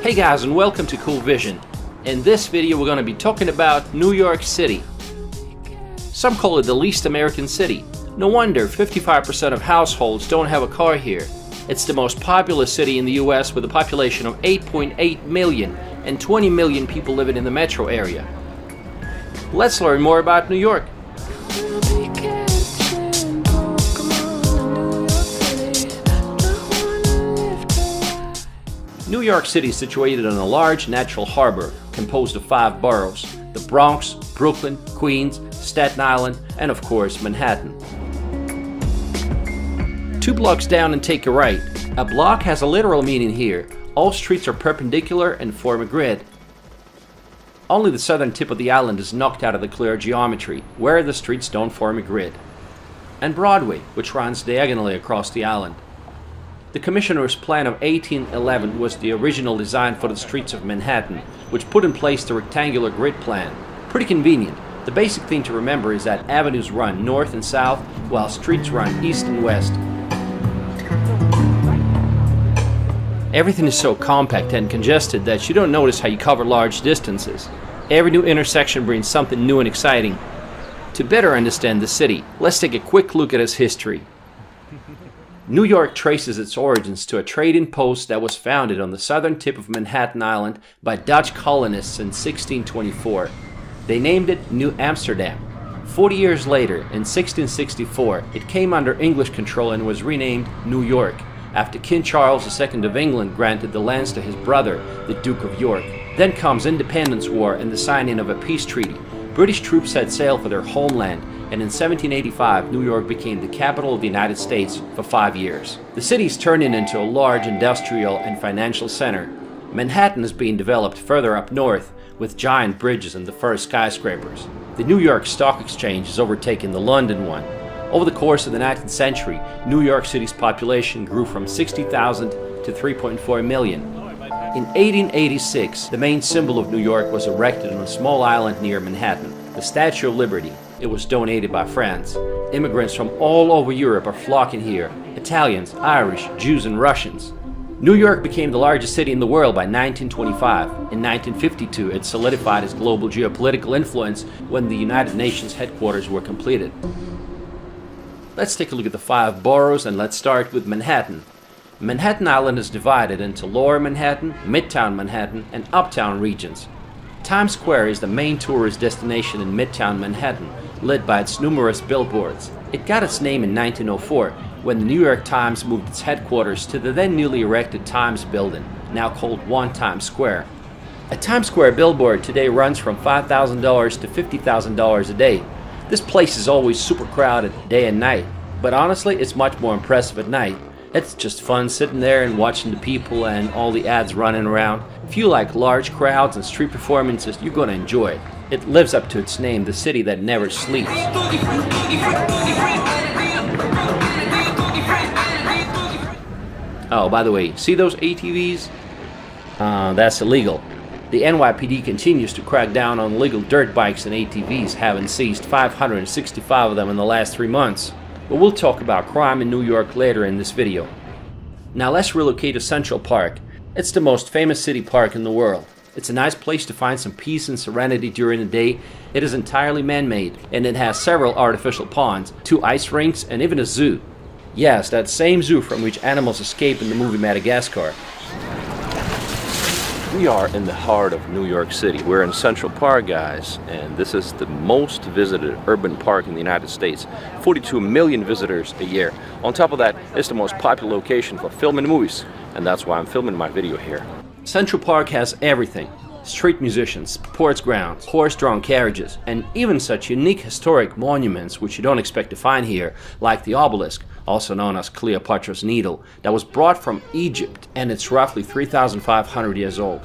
Hey guys, and welcome to Cool Vision. In this video we're going to be talking about New York City. Some call it the least American city. No wonder 55% of households don't have a car here. It's the most populous city in the US with a population of 8.8 million and 20 million people living in the metro area. Let's learn more about New York. New York City is situated on a large natural harbor composed of 5 boroughs: the Bronx, Brooklyn, Queens, Staten Island, and of course Manhattan. 2 blocks down and take a right. A block has a literal meaning here. All streets are perpendicular and form a grid. Only the southern tip of the island is knocked out of the clear geometry, where the streets don't form a grid. And Broadway, which runs diagonally across the island. The Commissioner's Plan of 1811 was the original design for the streets of Manhattan, which put in place the rectangular grid plan. Pretty convenient. The basic thing to remember is that avenues run north and south, while streets run east and west. Everything is so compact and congested that you don't notice how you cover large distances. Every new intersection brings something new and exciting. To better understand the city, let's take a quick look at its history. New York traces its origins to a trading post that was founded on the southern tip of Manhattan Island by Dutch colonists in 1624. They named it New Amsterdam. 40 years later, in 1664, it came under English control and was renamed New York, after King Charles II of England granted the lands to his brother, the Duke of York. Then comes Independence War and the signing of a peace treaty. British troops set sail for their homeland, and in 1785, New York became the capital of the United States for 5 years. The city is turning into a large industrial and financial center. Manhattan is being developed further up north, with giant bridges and the first skyscrapers. The New York Stock Exchange has overtaken the London one. Over the course of the 19th century, New York City's population grew from 60,000 to 3.4 million. In 1886, the main symbol of New York was erected on a small island near Manhattan, the Statue of Liberty. It was donated by France. Immigrants from all over Europe are flocking here: Italians, Irish, Jews, and Russians. New York became the largest city in the world by 1925. In 1952, it solidified its global geopolitical influence when the United Nations headquarters were completed. Let's take a look at the 5 boroughs, and let's start with Manhattan. Manhattan Island is divided into Lower Manhattan, Midtown Manhattan, and Uptown regions. Times Square is the main tourist destination in Midtown Manhattan, lit by its numerous billboards. It got its name in 1904, when the New York Times moved its headquarters to the then newly erected Times Building, now called One Times Square. A Times Square billboard today runs from $5,000 to $50,000 a day. This place is always super crowded day and night, but honestly it's much more impressive at night. It's just fun sitting there and watching the people and all the ads running around. If you like large crowds and street performances, you're going to enjoy it. It lives up to its name, the city that never sleeps. Oh, by the way, see those ATVs? That's illegal. The NYPD continues to crack down on illegal dirt bikes and ATVs, having seized 565 of them in the last 3 months. But we'll talk about crime in New York later in this video. Now let's relocate to Central Park. It's the most famous city park in the world. It's a nice place to find some peace and serenity during the day. It is entirely man-made, and it has several artificial ponds, 2 ice rinks, and even a zoo. Yes, that same zoo from which animals escape in the movie Madagascar. We are in the heart of New York City. We're in Central Park, guys, and this is the most visited urban park in the United States. 42 million visitors a year. On top of that, it's the most popular location for filming movies, and that's why I'm filming my video here. Central Park has everything: street musicians, sports grounds, horse-drawn carriages, and even such unique historic monuments which you don't expect to find here, like the obelisk, also known as Cleopatra's Needle, that was brought from Egypt, and it's roughly 3,500 years old.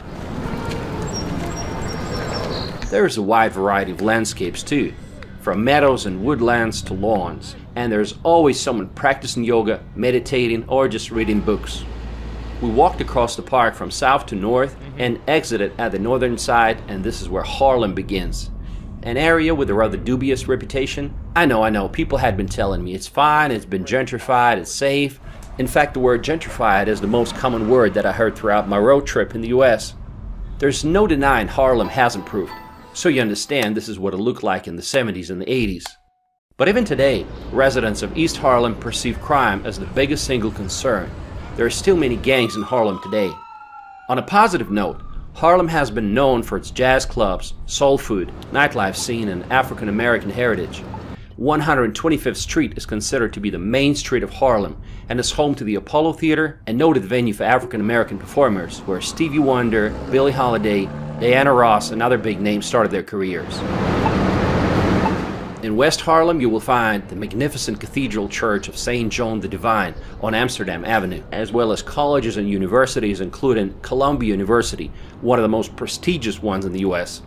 There's a wide variety of landscapes too, from meadows and woodlands to lawns, and there's always someone practicing yoga, meditating, or just reading books. We walked across the park from south to north and exited at the northern side, and this is where Harlem begins. An area with a rather dubious reputation. I know, people had been telling me it's fine, it's been gentrified, it's safe. In fact, the word gentrified is the most common word that I heard throughout my road trip in the US. There's no denying Harlem has improved, so you understand this is what it looked like in the 70s and the 80s. But even today, residents of East Harlem perceive crime as the biggest single concern. There are still many gangs in Harlem today. On a positive note, Harlem has been known for its jazz clubs, soul food, nightlife scene, and African American heritage. 125th Street is considered to be the main street of Harlem and is home to the Apollo Theater, a noted venue for African American performers where Stevie Wonder, Billie Holiday, Diana Ross, and other big names started their careers. In West Harlem, you will find the magnificent Cathedral Church of St. John the Divine on Amsterdam Avenue, as well as colleges and universities including Columbia University, one of the most prestigious ones in the US.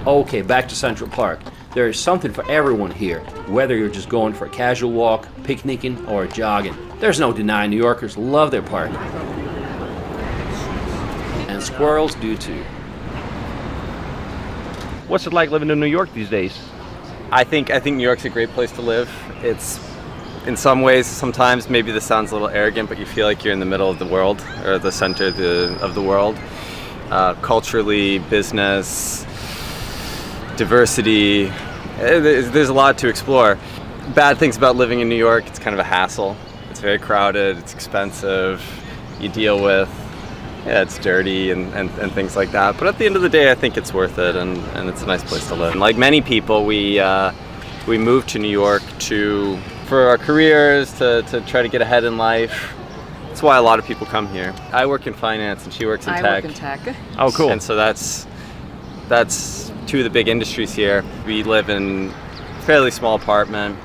Okay, back to Central Park. There is something for everyone here, whether you're just going for a casual walk, picnicking, or jogging. There's no denying New Yorkers love their park. And squirrels do too. What's it like living in New York these days? I think New York's a great place to live. It's, in some ways, sometimes maybe this sounds a little arrogant, but you feel like you're in the middle of the world, or the center of the world. Culturally, business, diversity, there's a lot to explore. Bad things about living in New York, it's kind of a hassle. It's very crowded, it's expensive, you deal with, it's dirty and things like that. But at the end of the day, I think it's worth it, and it's a nice place to live. And like many people, we moved to New York for our careers, to try to get ahead in life. That's why a lot of people come here. I work in finance and she works in tech. I work in tech. Oh, cool. And so that's two of the big industries here. We live in a fairly small apartment,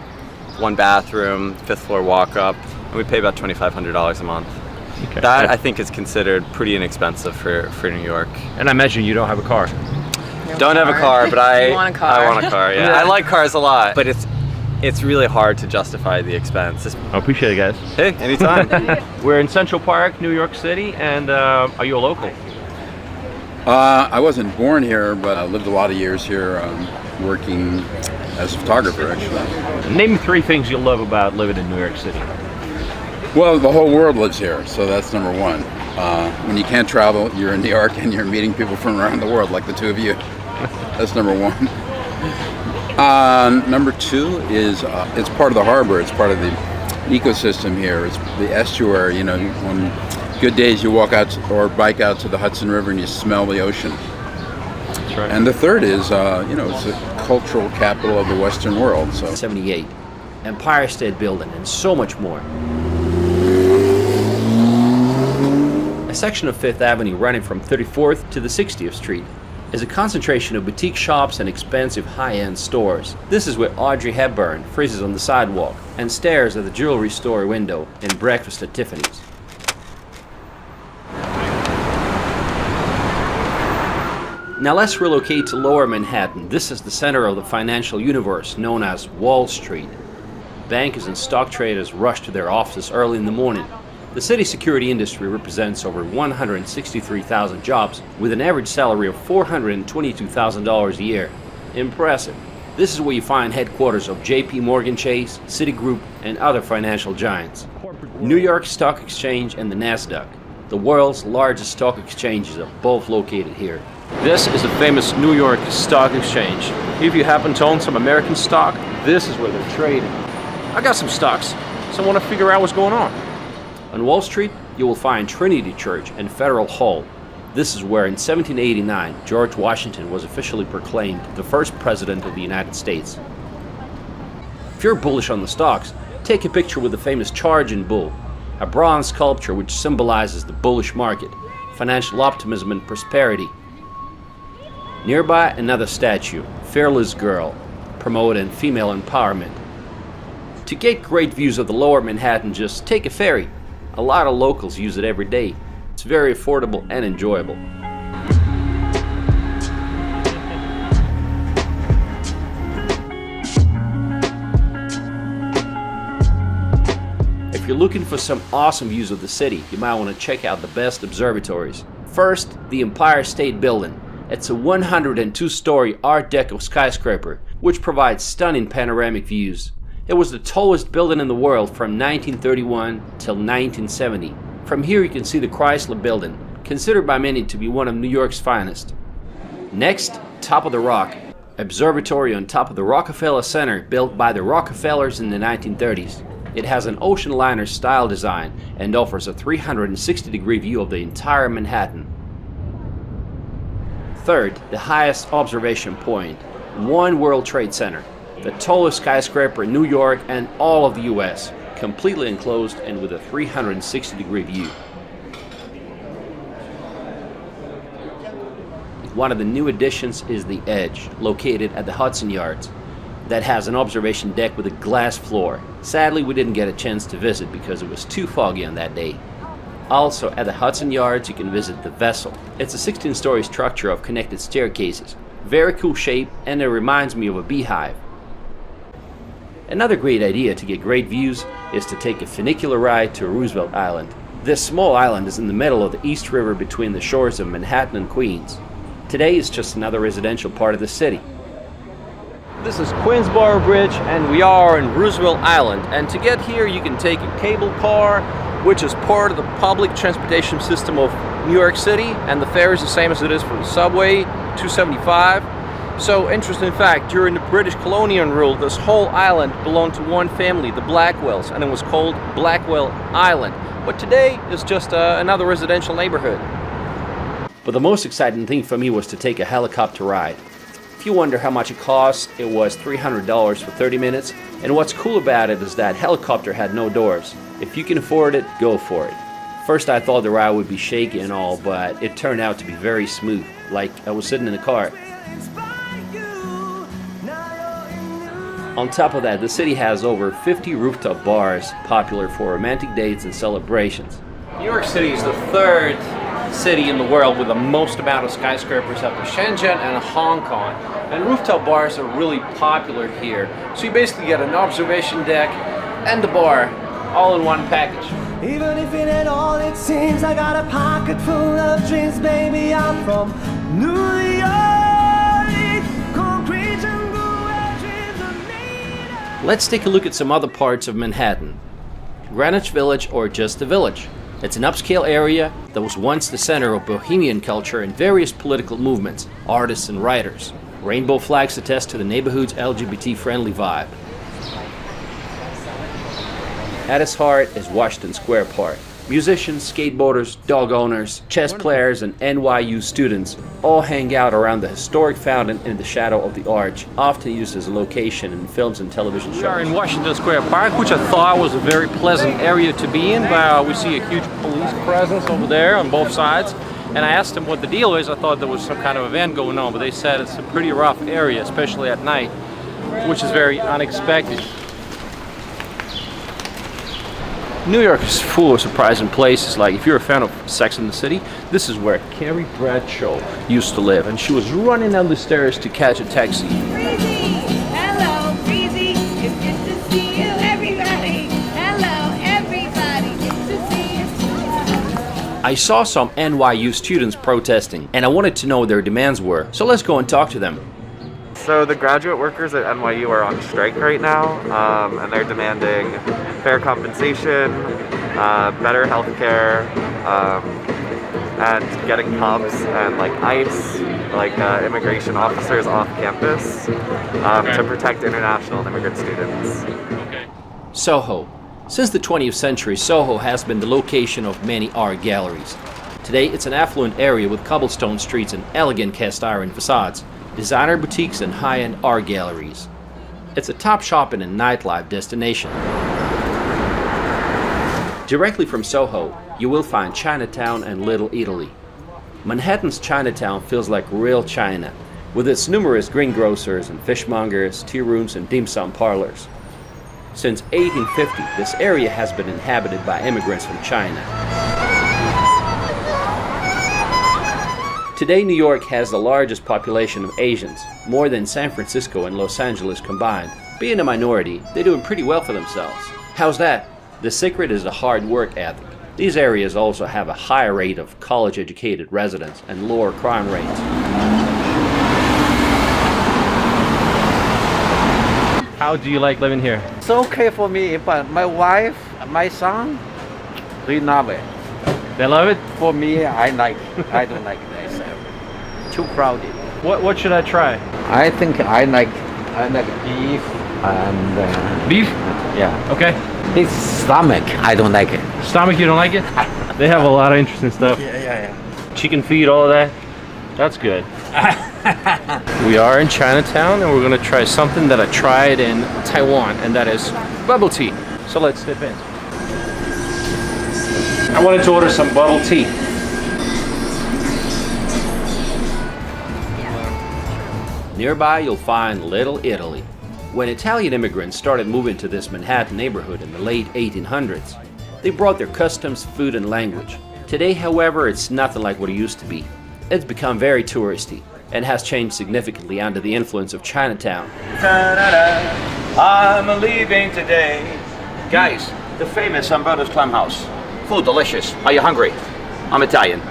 1 bathroom, 5th floor walk up, and we pay about $2,500 a month. Okay. That I think is considered pretty inexpensive for New York. And I imagine you don't have a car. Don't have a car, but I want a car. I want a car. Yeah, I like cars a lot, but it's really hard to justify the expense. I appreciate it, guys. Hey, anytime. We're in Central Park, New York City, and are you a local? I wasn't born here, but I lived a lot of years here, working as a photographer, actually. Name me 3 things you love about living in New York City. Well, the whole world lives here, so that's number one. When you can't travel, you're in New York and you're meeting people from around the world, like the two of you. That's number one. Number 2 is it's part of the harbor. It's part of the ecosystem here. It's the estuary. You know, on good days you walk out or bike out to the Hudson River and you smell the ocean. That's right. And the third is, it's a cultural capital of the Western world. So 78, Empire State Building, and so much more. A section of 5th Avenue running from 34th to the 60th Street is a concentration of boutique shops and expensive high-end stores. This is where Audrey Hepburn freezes on the sidewalk and stares at the jewelry store window in Breakfast at Tiffany's. Now let's relocate to Lower Manhattan. This is the center of the financial universe known as Wall Street. Bankers and stock traders rush to their offices early in the morning. The city's security industry represents over 163,000 jobs with an average salary of $422,000 a year. Impressive. This is where you find headquarters of JP Morgan Chase, Citigroup, and other financial giants. New York Stock Exchange and the Nasdaq, the world's largest stock exchanges, are both located here. This is the famous New York Stock Exchange. If you happen to own some American stock, this is where they're trading. I got some stocks, so I want to figure out what's going on. On Wall Street, you will find Trinity Church and Federal Hall. This is where in 1789, George Washington was officially proclaimed the first president of the United States. If you're bullish on the stocks, take a picture with the famous Charging Bull, a bronze sculpture which symbolizes the bullish market, financial optimism and prosperity. Nearby, another statue, Fearless Girl, promoting female empowerment. To get great views of the Lower Manhattan, just take a ferry. A lot of locals use it every day. It's very affordable and enjoyable. If you're looking for some awesome views of the city, you might want to check out the best observatories. First, the Empire State Building. It's a 102-story Art Deco skyscraper, which provides stunning panoramic views. It was the tallest building in the world from 1931 till 1970. From here you can see the Chrysler Building, considered by many to be one of New York's finest. Next, Top of the Rock, observatory on top of the Rockefeller Center built by the Rockefellers in the 1930s. It has an ocean liner style design and offers a 360-degree view of the entire Manhattan. Third, the highest observation point, One World Trade Center, the tallest skyscraper in New York and all of the US, completely enclosed and with a 360-degree view. One of the new additions is the Edge, located at the Hudson Yards, that has an observation deck with a glass floor. Sadly, we didn't get a chance to visit because it was too foggy on that day. Also, at the Hudson Yards, you can visit the Vessel. It's a 16-story structure of connected staircases. Very cool shape, and it reminds me of a beehive. Another great idea to get great views is to take a funicular ride to Roosevelt Island. This small island is in the middle of the East River between the shores of Manhattan and Queens. Today it's just another residential part of the city. This is Queensboro Bridge and we are in Roosevelt Island, and to get here you can take a cable car, which is part of the public transportation system of New York City, and the fare is the same as it is for the subway, $2.75. So, interesting fact, during the British colonial rule, this whole island belonged to one family, the Blackwells, and it was called Blackwell Island. But today is just another residential neighborhood. But the most exciting thing for me was to take a helicopter ride. If you wonder how much it cost, it was $300 for 30 minutes. And what's cool about it is that helicopter had no doors. If you can afford it, go for it. First I thought the ride would be shaky and all, but it turned out to be very smooth, like I was sitting in a car. On top of that, the city has over 50 rooftop bars popular for romantic dates and celebrations. New York City is the third city in the world with the most amount of skyscrapers after Shenzhen and Hong Kong. And rooftop bars are really popular here. So you basically get an observation deck and a bar all in one package. Even if it ain't all it seems, I got a pocket full of dreams, baby. I'm from New York. Concrete jungle where dreams are made of. Let's take a look at some other parts of Manhattan. Greenwich Village, or just the Village. It's an upscale area that was once the center of bohemian culture and various political movements, artists and writers. Rainbow flags attest to the neighborhood's LGBT-friendly vibe. At its heart is Washington Square Park. Musicians, skateboarders, dog owners, chess players, and NYU students all hang out around the historic fountain in the shadow of the arch, often used as a location in films and television shows. We are in Washington Square Park, which I thought was a very pleasant area to be in. We see a huge police presence over there on both sides. And I asked them what the deal is. I thought there was some kind of event going on, but they said it's a pretty rough area, especially at night, which is very unexpected. New York is full of surprising places. Like if you're a fan of Sex and the City, this is where Carrie Bradshaw used to live, and she was running down the stairs to catch a taxi. Breezy, hello, Breezy. It's good to see you, everybody. Hello, everybody. Good to see you. I saw some NYU students protesting, and I wanted to know what their demands were. So let's go and talk to them. So the graduate workers at NYU are on strike right now, and they're demanding fair compensation, better health care, and getting cops and like ICE, like immigration officers off campus to protect international and immigrant students. Soho. Since the 20th century, Soho has been the location of many art galleries. Today, it's an affluent area with cobblestone streets and elegant cast iron facades, designer boutiques, and high-end art galleries. It's a top shopping and nightlife destination. Directly from Soho, you will find Chinatown and Little Italy. Manhattan's Chinatown feels like real China, with its numerous greengrocers and fishmongers, tea rooms, and dim sum parlors. Since 1850, this area has been inhabited by immigrants from China. Today, New York has the largest population of Asians, more than San Francisco and Los Angeles combined. Being a minority, they're doing pretty well for themselves. How's that? The secret is the hard work ethic. These areas also have a higher rate of college-educated residents and lower crime rates. How do you like living here? It's okay for me, but my wife, my son, they love it. They love it? For me, I don't like this. Too crowded. What should I try? I think I like beef and Beef? yeah. Okay. This stomach, I don't like it. Stomach, you don't like it? They have a lot of interesting stuff. Yeah. Chicken feet, all of that. That's good. We are in Chinatown and we're gonna try something that I tried in Taiwan, and that is bubble tea. So let's dip in. I wanted to order some bubble tea. Nearby, you'll find Little Italy. When Italian immigrants started moving to this Manhattan neighborhood in the late 1800s, they brought their customs, food, and language. Today, however, it's nothing like what it used to be. It's become very touristy and has changed significantly under the influence of Chinatown. I'm leaving today. Guys, the famous Umberto's Clam House. Food delicious. Are you hungry? I'm Italian.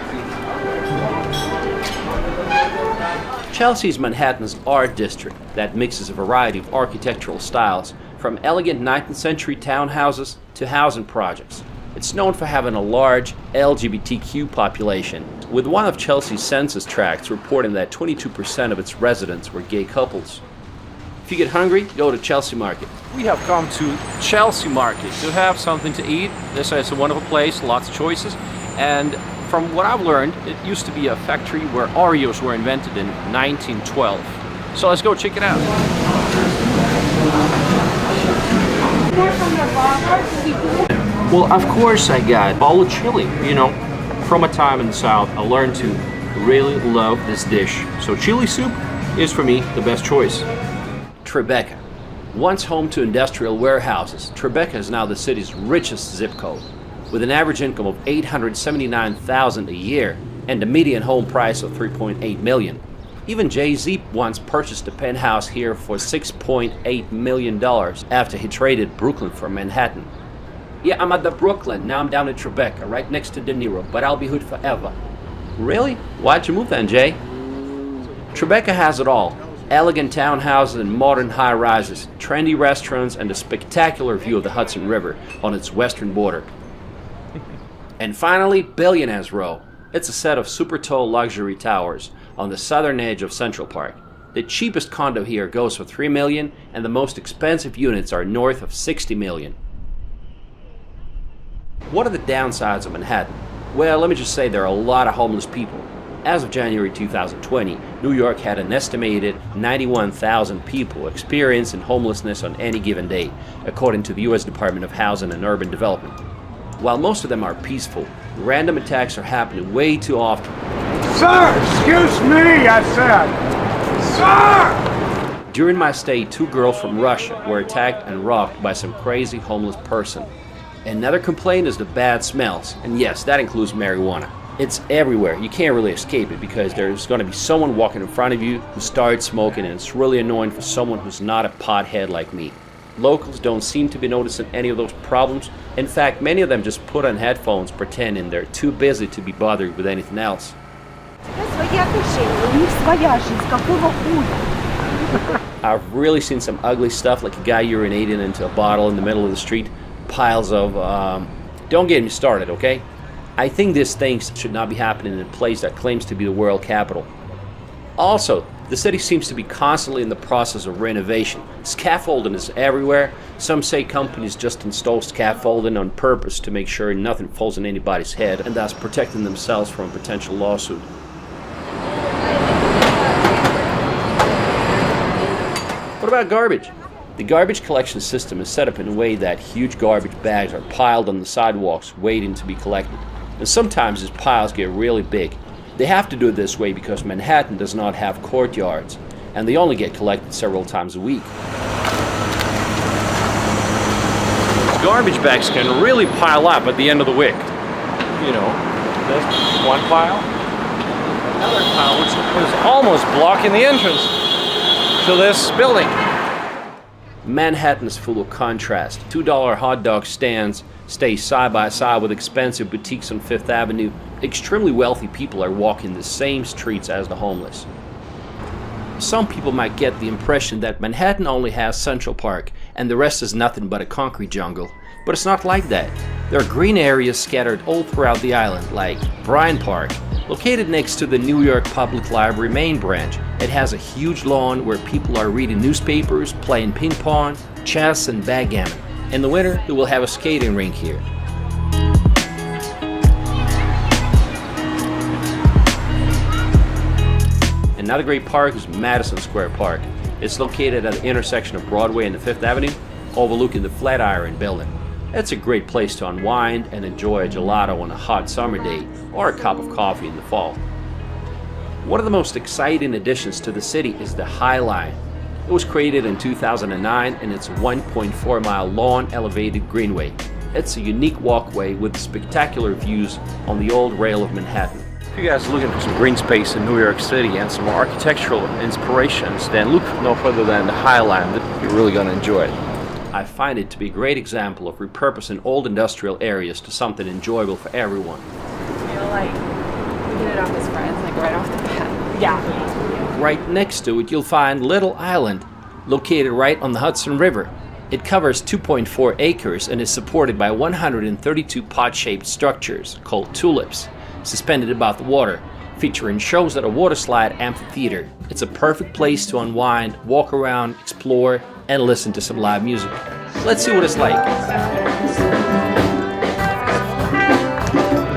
Chelsea is Manhattan's art district that mixes a variety of architectural styles, from elegant 19th century townhouses to housing projects. It's known for having a large LGBTQ population, with one of Chelsea's census tracts reporting that 22% of its residents were gay couples. If you get hungry, go to Chelsea Market. We have come to Chelsea Market to have something to eat. This is a wonderful place, lots of choices, and from what I've learned, it used to be a factory where Oreos were invented in 1912. So let's go check it out. Well, of course I got bowl of chili. You know, from a time in the South, I learned to really love this dish. So chili soup is for me the best choice. Tribeca. Once home to industrial warehouses, Tribeca is now the city's richest zip code, with an average income of $879,000 a year and a median home price of $3.8 million. Even Jay-Z once purchased a penthouse here for $6.8 million after he traded Brooklyn for Manhattan. Yeah, I'm at the Brooklyn, now I'm down in Tribeca, right next to De Niro, but I'll be hood forever. Really? Why'd you move then, Jay? Tribeca has it all. Elegant townhouses and modern high-rises, trendy restaurants, and a spectacular view of the Hudson River on its western border. And finally, Billionaires Row. It's a set of super tall luxury towers on the southern edge of Central Park. The cheapest condo here goes for $3 million, and the most expensive units are north of $60 million. What are the downsides of Manhattan? Well, let me just say there are a lot of homeless people. As of January 2020, New York had an estimated 91,000 people experiencing homelessness on any given day, according to the U.S. Department of Housing and Urban Development. While most of them are peaceful, random attacks are happening way too often. Sir, excuse me, I said. Sir! During my stay, 2 girls from Russia were attacked and robbed by some crazy homeless person. Another complaint is the bad smells, and yes, that includes marijuana. It's everywhere. You can't really escape it because there's going to be someone walking in front of you who starts smoking, and it's really annoying for someone who's not a pothead like me. Locals don't seem to be noticing any of those problems. In fact, many of them just put on headphones pretending they're too busy to be bothered with anything else. I've really seen some ugly stuff, like a guy urinating into a bottle in the middle of the street. Piles of, don't get me started, okay? I think these things should not be happening in a place that claims to be the world capital. Also, the city seems to be constantly in the process of renovation. Scaffolding is everywhere. Some say companies just install scaffolding on purpose to make sure nothing falls on anybody's head, and thus protecting themselves from a potential lawsuit. What about garbage? The garbage collection system is set up in a way that huge garbage bags are piled on the sidewalks waiting to be collected. And sometimes these piles get really big. They have to do it this way because Manhattan does not have courtyards, and they only get collected several times a week. Garbage bags can really pile up at the end of the week. You know, that's one pile. Another pile which is almost blocking the entrance to this building. Manhattan is full of contrast. $2 hot dog stands stay side by side with expensive boutiques on Fifth Avenue. Extremely wealthy people are walking the same streets as the homeless. Some people might get the impression that Manhattan only has Central Park and the rest is nothing but a concrete jungle, but it's not like that. There are green areas scattered all throughout the island, like Bryant Park, located next to the New York Public Library main branch. It has a huge lawn where people are reading newspapers, playing ping pong, chess, and backgammon. In the winter, we will have a skating rink here. Another great park is Madison Square Park. It's located at the intersection of Broadway and the Fifth Avenue, overlooking the Flatiron Building. It's a great place to unwind and enjoy a gelato on a hot summer day or a cup of coffee in the fall. One of the most exciting additions to the city is the High Line. It was created in 2009 and it's a 1.4-mile long elevated greenway. It's a unique walkway with spectacular views on the old rail of Manhattan. If you guys are looking for some green space in New York City and some architectural inspirations, then look no further than the High Line. You're really going to enjoy it. I find it to be a great example of repurposing old industrial areas to something enjoyable for everyone. I feel like we hit it off as friends, like right off the bat. Yeah. Right next to it, you'll find Little Island, located right on the Hudson River. It covers 2.4 acres and is supported by 132 pot-shaped structures called tulips, suspended above the water, featuring shows at a waterslide amphitheater. It's a perfect place to unwind, walk around, explore, and listen to some live music. Let's see what it's like.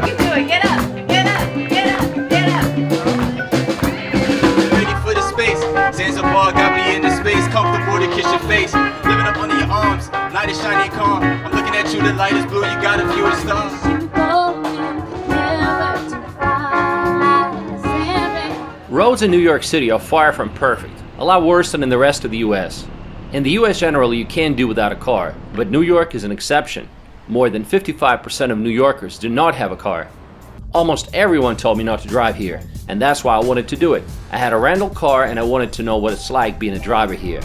You do it. Get up. Get up. Get up. Get up. Ready for the space. Zanzibar got me in the space. Comfortable to kiss your face. Living up under your arms. Night is shiny and calm. I'm looking at you. The light is blue. You got a view of the stars. Roads in New York City are far from perfect, a lot worse than in the rest of the US. In the US generally you can do without a car, but New York is an exception. More than 55% of New Yorkers do not have a car. Almost everyone told me not to drive here, and that's why I wanted to do it. I had a rental car and I wanted to know what it's like being a driver here.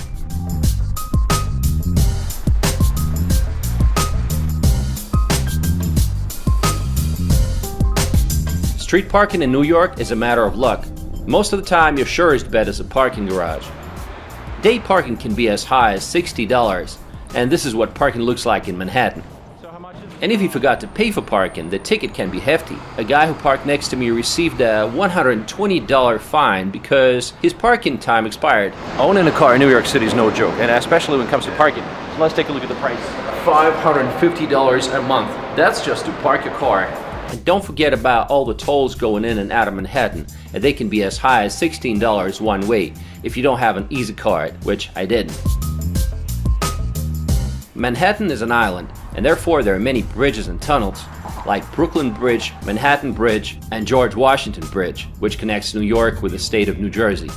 Street parking in New York is a matter of luck. Most of the time, your surest bet is a parking garage. Day parking can be as high as $60, and this is what parking looks like in Manhattan. And if you forgot to pay for parking, the ticket can be hefty. A guy who parked next to me received a $120 fine because his parking time expired. Owning a car in New York City is no joke, and especially when it comes to parking. So let's take a look at the price. $550 a month. That's just to park your car. And don't forget about all the tolls going in and out of Manhattan, and they can be as high as $16 one way if you don't have an Easy card, which I didn't. Manhattan is an island, and therefore there are many bridges and tunnels, like Brooklyn Bridge, Manhattan Bridge, and George Washington Bridge, which connects New York with the state of New Jersey.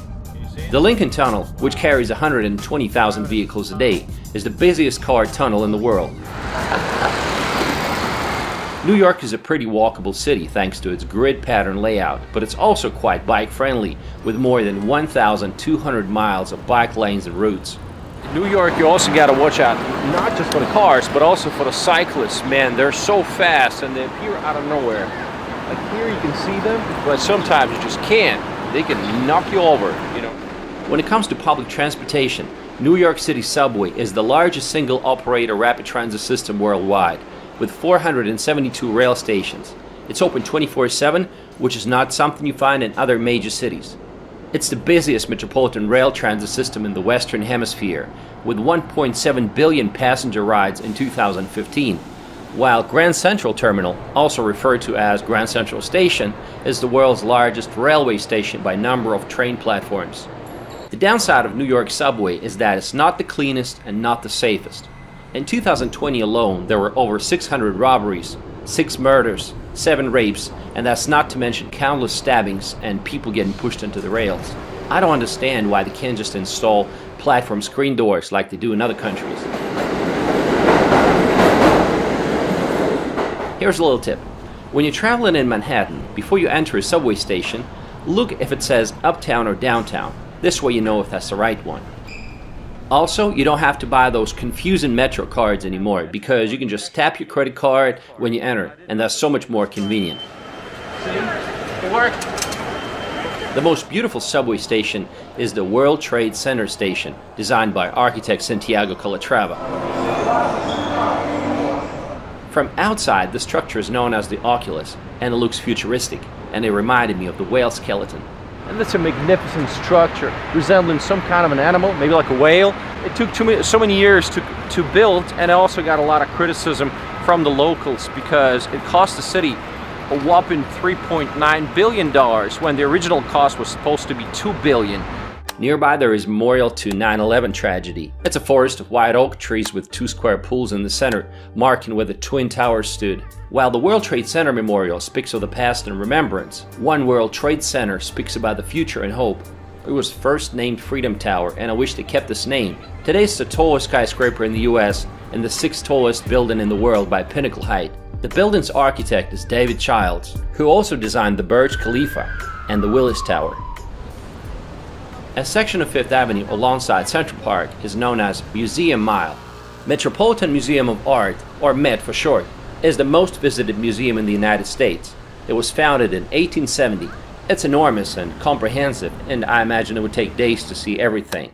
The Lincoln Tunnel, which carries 120,000 vehicles a day, is the busiest car tunnel in the world. New York is a pretty walkable city thanks to its grid pattern layout, but it's also quite bike-friendly, with more than 1,200 miles of bike lanes and routes. In New York, you also got to watch out, not just for the cars, but also for the cyclists. Man, they're so fast and they appear out of nowhere. Like here you can see them, but sometimes you just can't. They can knock you over, you know. When it comes to public transportation, New York City Subway is the largest single operator rapid transit system worldwide, with 472 rail stations. It's open 24/7, which is not something you find in other major cities. It's the busiest metropolitan rail transit system in the Western Hemisphere, with 1.7 billion passenger rides in 2015, while Grand Central Terminal, also referred to as Grand Central Station, is the world's largest railway station by number of train platforms. The downside of New York subway is that it's not the cleanest and not the safest. In 2020 alone, there were over 600 robberies, 6 murders, 7 rapes, and that's not to mention countless stabbings and people getting pushed into the rails. I don't understand why they can't just install platform screen doors like they do in other countries. Here's a little tip. When you're traveling in Manhattan, before you enter a subway station, look if it says uptown or downtown. This way you know if that's the right one. Also, you don't have to buy those confusing Metro cards anymore because you can just tap your credit card when you enter, and that's so much more convenient. See? It worked. The most beautiful subway station is the World Trade Center station, designed by architect Santiago Calatrava. From outside, the structure is known as the Oculus, and it looks futuristic, and it reminded me of the whale skeleton. And that's a magnificent structure, resembling some kind of an animal, maybe like a whale. It took so many years to build, and it also got a lot of criticism from the locals because it cost the city a whopping $3.9 billion when the original cost was supposed to be $2 billion. Nearby there is memorial to 9/11 tragedy. It's a forest of white oak trees with 2 square pools in the center, marking where the Twin Towers stood. While the World Trade Center Memorial speaks of the past and remembrance, One World Trade Center speaks about the future and hope. It was first named Freedom Tower, and I wish they kept this name. Today it's the tallest skyscraper in the US and the 6th tallest building in the world by pinnacle height. The building's architect is David Childs, who also designed the Burj Khalifa and the Willis Tower. A section of Fifth Avenue alongside Central Park is known as Museum Mile. Metropolitan Museum of Art, or MET for short, is the most visited museum in the United States. It was founded in 1870. It's enormous and comprehensive, and I imagine it would take days to see everything.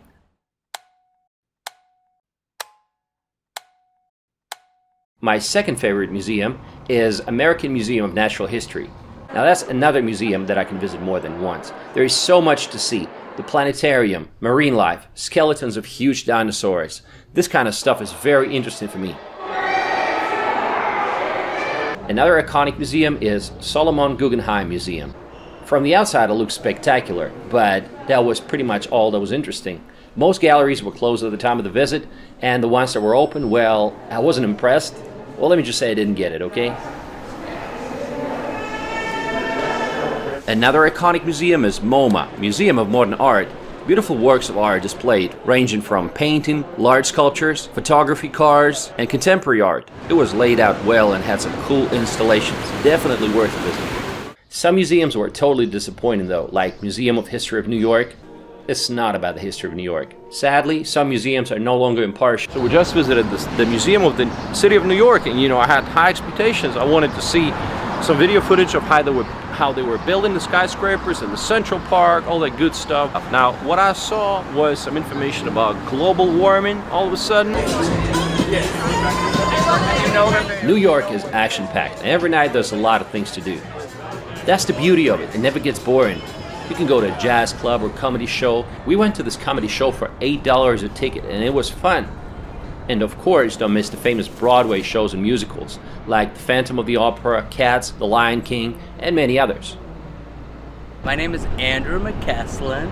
My second favorite museum is American Museum of Natural History. Now that's another museum that I can visit more than once. There is so much to see. The planetarium, marine life, skeletons of huge dinosaurs. This kind of stuff is very interesting for me. Another iconic museum is Solomon Guggenheim Museum. From the outside it looks spectacular, but that was pretty much all that was interesting. Most galleries were closed at the time of the visit, and the ones that were open, well, I wasn't impressed. Well, let me just say I didn't get it, okay? Another iconic museum is MoMA, Museum of Modern Art. Beautiful works of art displayed, ranging from painting, large sculptures, photography, cars, and contemporary art. It was laid out well and had some cool installations. Definitely worth a visit. Some museums were totally disappointing though, like Museum of History of New York. It's not about the history of New York. Sadly, some museums are no longer impartial. So we just visited the Museum of the City of New York, and I had high expectations. I wanted to see some video footage of how they were building the skyscrapers in the Central Park, all that good stuff. Now, what I saw was some information about global warming all of a sudden. New York is action-packed, and every night there's a lot of things to do. That's the beauty of it. It never gets boring. You can go to a jazz club or comedy show. We went to this comedy show for $8 a ticket, and it was fun. And of course, don't miss the famous Broadway shows and musicals, like The Phantom of the Opera, Cats, The Lion King, and many others. My name is Andrew McCaslin.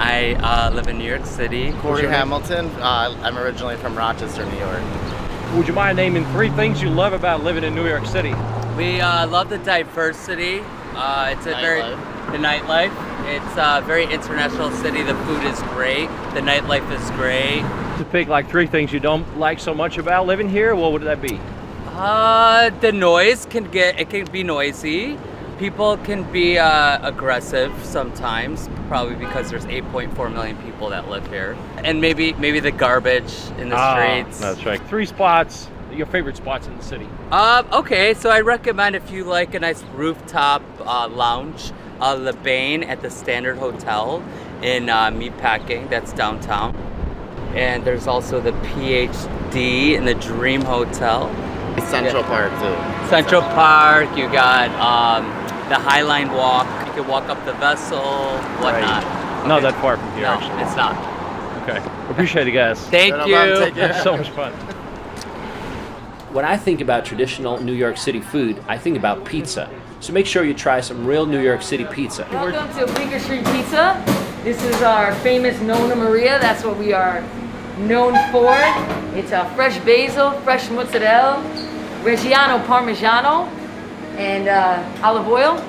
I live in New York City. Corey Hamilton. I'm originally from Rochester, New York. Would you mind naming 3 things you love about living in New York City? We love the diversity. It's a the nightlife. It's a very international city. The food is great. The nightlife is great. To pick like 3 things you don't like so much about living here, what would that be? The noise can be noisy. People can be aggressive sometimes, probably because there's 8.4 million people that live here. And maybe the garbage in the streets. That's right. 3 spots, your favorite spots in the city. Okay, so I recommend if you like a nice rooftop lounge, Le Bain at the Standard Hotel in Meatpacking, that's downtown. And there's also the PhD in the Dream Hotel. Central Park too. Central Park, you got the Highline Walk. You can walk up the Vessel, whatnot. Right. Okay. Not that far from here, no, actually. It's not. Okay. Appreciate it, guys. Thank you. It's so much fun. When I think about traditional New York City food, I think about pizza. So make sure you try some real New York City pizza. Welcome to Bleecker Street Pizza. This is our famous Nonna Maria. That's what we are known for. It's fresh basil, fresh mozzarella, Reggiano Parmigiano, and olive oil.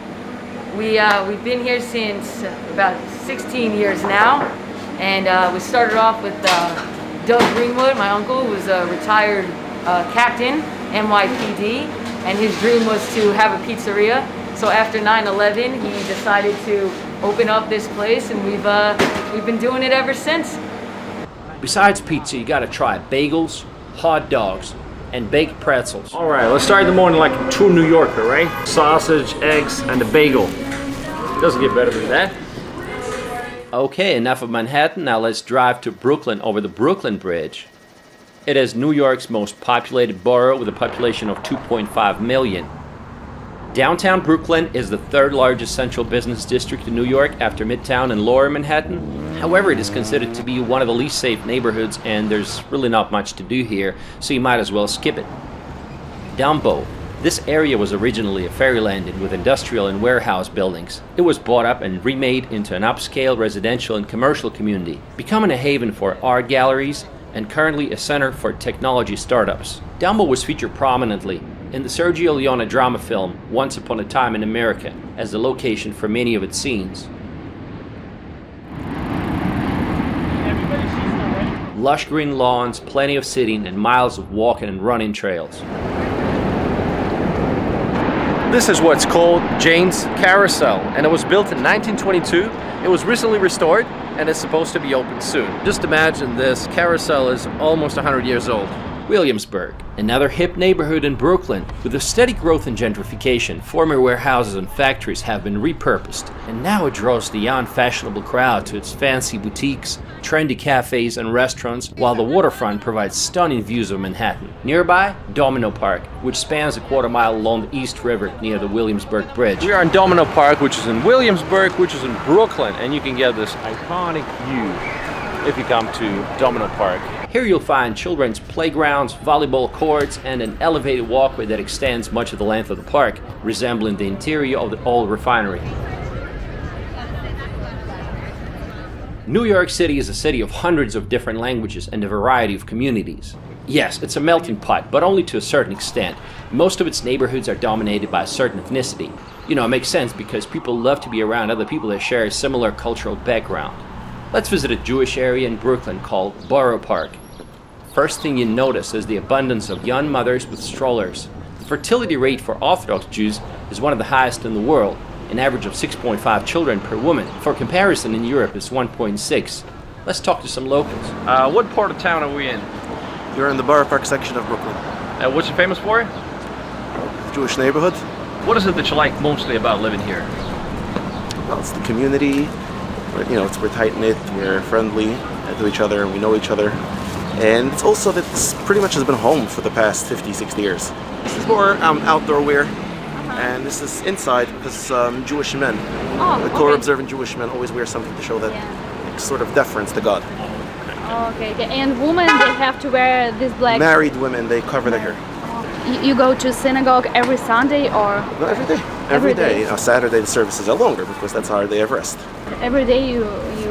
We've been here since about 16 years now, and we started off with Doug Greenwood, my uncle, who was a retired captain, NYPD, and his dream was to have a pizzeria. So after 9/11, he decided to open up this place, and we've been doing it ever since. Besides pizza, you gotta try bagels, hot dogs, and baked pretzels. All right, let's start the morning like a true New Yorker, right? Sausage, eggs, and a bagel. Doesn't get better than that. Okay, enough of Manhattan. Now let's drive to Brooklyn over the Brooklyn Bridge. It is New York's most populated borough with a population of 2.5 million. Downtown Brooklyn is the third largest central business district in New York after Midtown and Lower Manhattan. However, it is considered to be one of the least safe neighborhoods, and there's really not much to do here, so you might as well skip it. Dumbo. This area was originally a fairyland with industrial and warehouse buildings. It was bought up and remade into an upscale residential and commercial community, becoming a haven for art galleries and currently a center for technology startups. Dumbo was featured prominently in the Sergio Leone drama film Once Upon a Time in America as the location for many of its scenes. Lush green lawns, plenty of sitting, and miles of walking and running trails. This is what's called Jane's Carousel, and it was built in 1922. It was recently restored, and it's supposed to be open soon. Just imagine this carousel is almost 100 years old. Williamsburg, another hip neighborhood in Brooklyn. With a steady growth in gentrification, former warehouses and factories have been repurposed, and now it draws the young fashionable crowd to its fancy boutiques, trendy cafes and restaurants, while the waterfront provides stunning views of Manhattan. Nearby, Domino Park, which spans a quarter-mile along the East River near the Williamsburg Bridge. We are in Domino Park, which is in Williamsburg, which is in Brooklyn, and you can get this iconic view if you come to Domino Park. Here you'll find children's playgrounds, volleyball courts, and an elevated walkway that extends much of the length of the park, resembling the interior of the old refinery. New York City is a city of hundreds of different languages and a variety of communities. Yes, it's a melting pot, but only to a certain extent. Most of its neighborhoods are dominated by a certain ethnicity. You know, it makes sense because people love to be around other people that share a similar cultural background. Let's visit a Jewish area in Brooklyn called Borough Park. First thing you notice is the abundance of young mothers with strollers. The fertility rate for Orthodox Jews is one of the highest in the world, an average of 6.5 children per woman. For comparison, in Europe it's 1.6. Let's talk to some locals. What part of town are we in? You're in the Borough Park section of Brooklyn. What's it famous for? Jewish neighborhood. What is it that you like mostly about living here? Well, it's the community. We're tight-knit, we're friendly to each other, and we know each other. And it's also that this pretty much has been home for the past 50, 60 years. This is more outdoor wear, and this is inside because Jewish men, the Torah-observant Jewish men always wear something to show that sort of deference to God. Okay. And women, they have to wear this black... Married women, they cover their hair. You go to synagogue every Sunday or...? No, every day. Every day. Saturday the services are longer because that's our day of rest. Every day you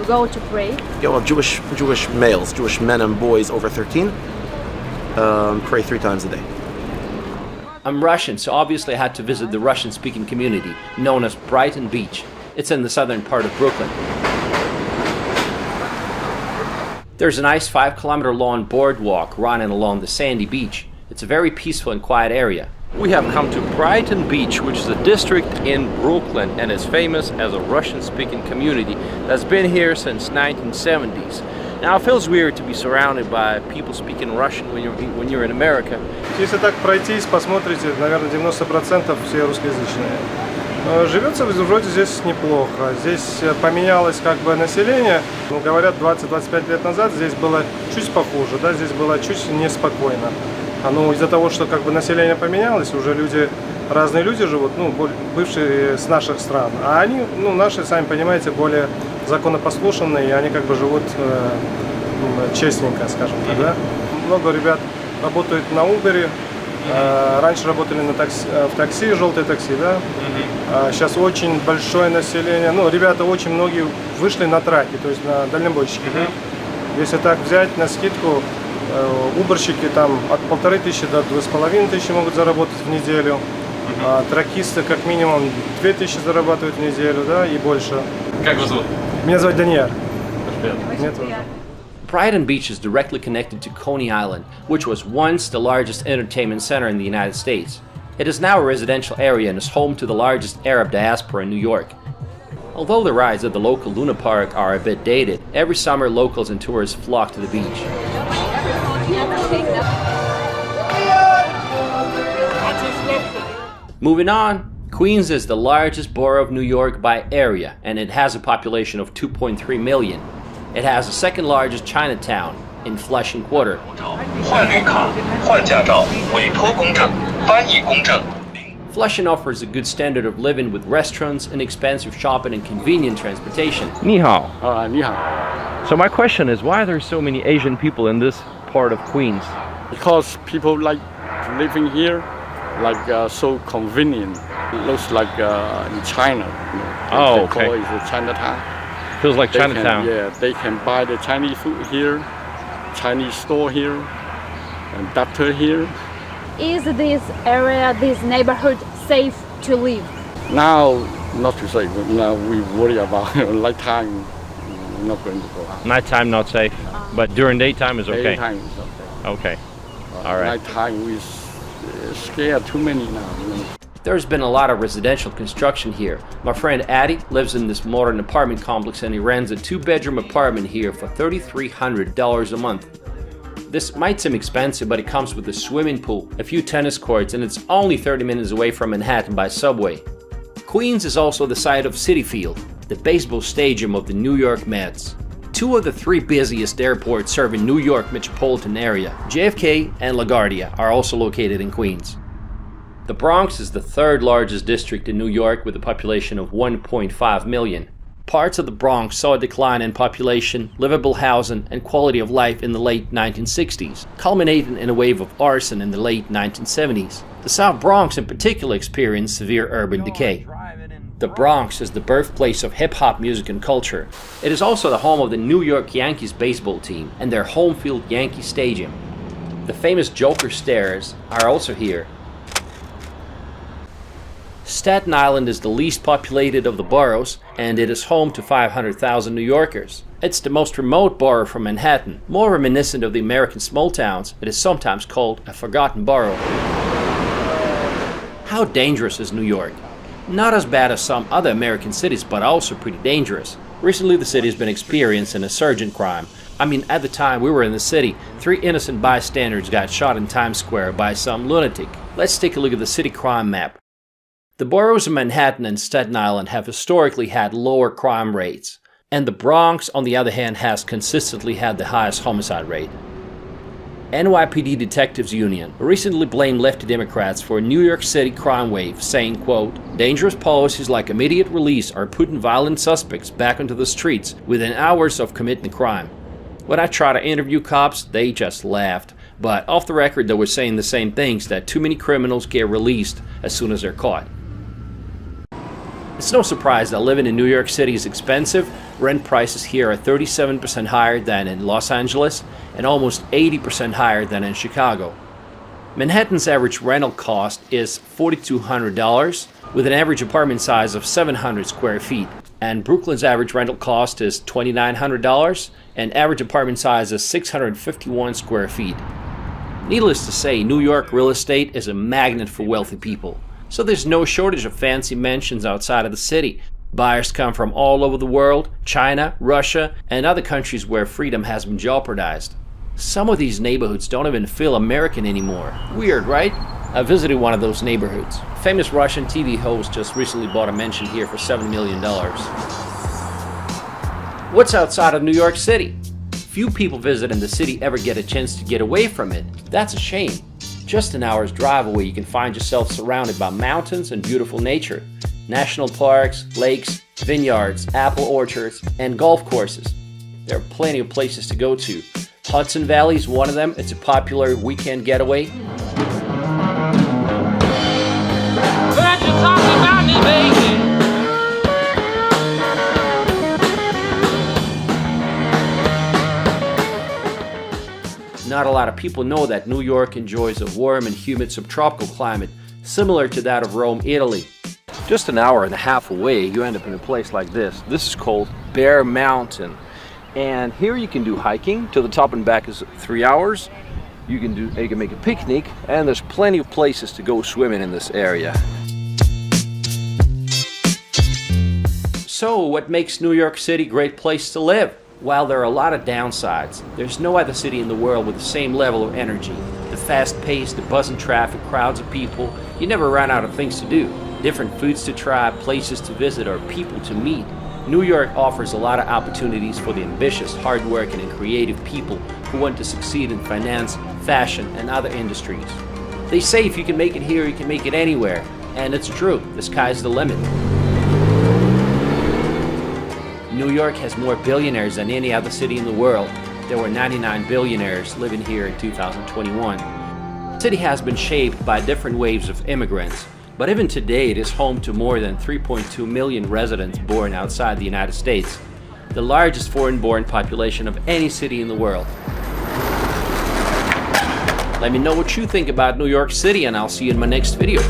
go to pray? Yeah, well, Jewish males, Jewish men and boys over 13 pray 3 times a day. I'm Russian, so obviously I had to visit the Russian-speaking community, known as Brighton Beach. It's in the southern part of Brooklyn. There's a nice 5-kilometer long boardwalk running along the sandy beach. It's a very peaceful and quiet area. We have come to Brighton Beach, which is a district in Brooklyn and is famous as a Russian-speaking community that's been here since 1970s. Now, it feels weird to be surrounded by people speaking Russian when you're in America. Если так пройтись, посмотрите, наверное, 90% все русскоязычные. Живется вроде здесь неплохо. Здесь поменялось как бы население. Ну, говорят, 20-25 лет назад здесь было чуть похуже, да, здесь было чуть неспокойно. Ну, из-за того, что как бы население поменялось, уже разные люди живут, бывшие с наших стран, а они, наши, сами понимаете, более законопослушные, и они как бы живут честненько, скажем так, да. Много ребят работают на Uber, раньше работали в такси, желтое такси, да. Сейчас очень большое население, ребята очень многие вышли на траки, то есть на дальнобойщики, да. Если так взять на скидку, уборщики там от 1500 до 2500 могут заработать в неделю, а тракисты как минимум 2000 зарабатывают в неделю, да, и больше. Как вас зовут? Меня зовут Даниэль. Brighton Beach is directly connected to Coney Island, which was once the largest entertainment center in the United States. It is now a residential area and is home to the largest Arab diaspora in New York. Although the rides at the local Luna Park are a bit dated, every summer locals and tourists flock to the beach. Moving on, Queens is the largest borough of New York by area, and it has a population of 2.3 million. It has the second largest Chinatown in Flushing Quarter. 换绿卡、换驾照、委托公证、翻译公证。 Flushing offers a good standard of living with restaurants, inexpensive shopping, and convenient transportation. 你好. 你好. So my question is, why are there so many Asian people in this part of Queens? Because people like living here, like so convenient. It looks like in China. Oh, they okay. call it Chinatown. Feels like Chinatown. They can buy the Chinese food here, Chinese store here, and doctor here. Is this area, this neighborhood safe to live? Now, not to say, but now we worry about nighttime. We're not going to go out. Nighttime not safe, but during daytime is okay. Daytime is okay. Okay. All right. Nighttime we scared too many now. There's been a lot of residential construction here. My friend Addy lives in this modern apartment complex and he rents a 2-bedroom apartment here for $3,300 a month. This might seem expensive, but it comes with a swimming pool, a few tennis courts, and it's only 30 minutes away from Manhattan by subway. Queens is also the site of Citi Field, the baseball stadium of the New York Mets. 2 of the 3 busiest airports serving New York metropolitan area, JFK and LaGuardia, are also located in Queens. The Bronx is the 3rd largest district in New York with a population of 1.5 million. Parts of the Bronx saw a decline in population, livable housing, and quality of life in the late 1960s, culminating in a wave of arson in the late 1970s. The South Bronx in particular experienced severe urban decay. The Bronx is the birthplace of hip-hop music and culture. It is also the home of the New York Yankees baseball team and their home field Yankee Stadium. The famous Joker Stairs are also here. Staten Island is the least populated of the boroughs, and it is home to 500,000 New Yorkers. It's the most remote borough from Manhattan. More reminiscent of the American small towns, it is sometimes called a forgotten borough. How dangerous is New York? Not as bad as some other American cities, but also pretty dangerous. Recently the city has been experiencing a surge in crime. I mean, at the time we were in the city, 3 innocent bystanders got shot in Times Square by some lunatic. Let's take a look at the city crime map. The boroughs of Manhattan and Staten Island have historically had lower crime rates, and the Bronx, on the other hand, has consistently had the highest homicide rate. NYPD Detectives Union recently blamed lefty Democrats for a New York City crime wave, saying, quote, "Dangerous policies like immediate release are putting violent suspects back onto the streets within hours of committing a crime." When I try to interview cops, they just laughed. But off the record, they were saying the same things, that too many criminals get released as soon as they're caught. It's no surprise that living in New York City is expensive. Rent prices here are 37% higher than in Los Angeles and almost 80% higher than in Chicago. Manhattan's average rental cost is $4,200 with an average apartment size of 700 square feet. And Brooklyn's average rental cost is $2,900 and average apartment size is 651 square feet. Needless to say, New York real estate is a magnet for wealthy people. So there's no shortage of fancy mansions outside of the city. Buyers come from all over the world, China, Russia, and other countries where freedom has been jeopardized. Some of these neighborhoods don't even feel American anymore. Weird, right? I visited one of those neighborhoods. Famous Russian TV host just recently bought a mansion here for $7 million. What's outside of New York City? Few people visiting the city ever get a chance to get away from it. That's a shame. Just an hour's drive away, you can find yourself surrounded by mountains and beautiful nature. National parks, lakes, vineyards, apple orchards, and golf courses. There are plenty of places to go to. Hudson Valley is one of them. It's a popular weekend getaway. Not a lot of people know that New York enjoys a warm and humid subtropical climate, similar to that of Rome, Italy. Just an hour and a half away, you end up in a place like this. This is called Bear Mountain. And here you can do hiking. To the top and back is 3 hours. You can make a picnic, and there's plenty of places to go swimming in this area. So, what makes New York City a great place to live? While there are a lot of downsides, there's no other city in the world with the same level of energy. The fast pace, the buzzing traffic, crowds of people, you never run out of things to do. different foods to try, places to visit, or people to meet, New York offers a lot of opportunities for the ambitious, hardworking, and creative people who want to succeed in finance, fashion, and other industries. They say if you can make it here, you can make it anywhere. And it's true, the sky's the limit. New York has more billionaires than any other city in the world. There were 99 billionaires living here in 2021. The city has been shaped by different waves of immigrants, but even today it is home to more than 3.2 million residents born outside the United States, the largest foreign-born population of any city in the world. Let me know what you think about New York City, and I'll see you in my next video.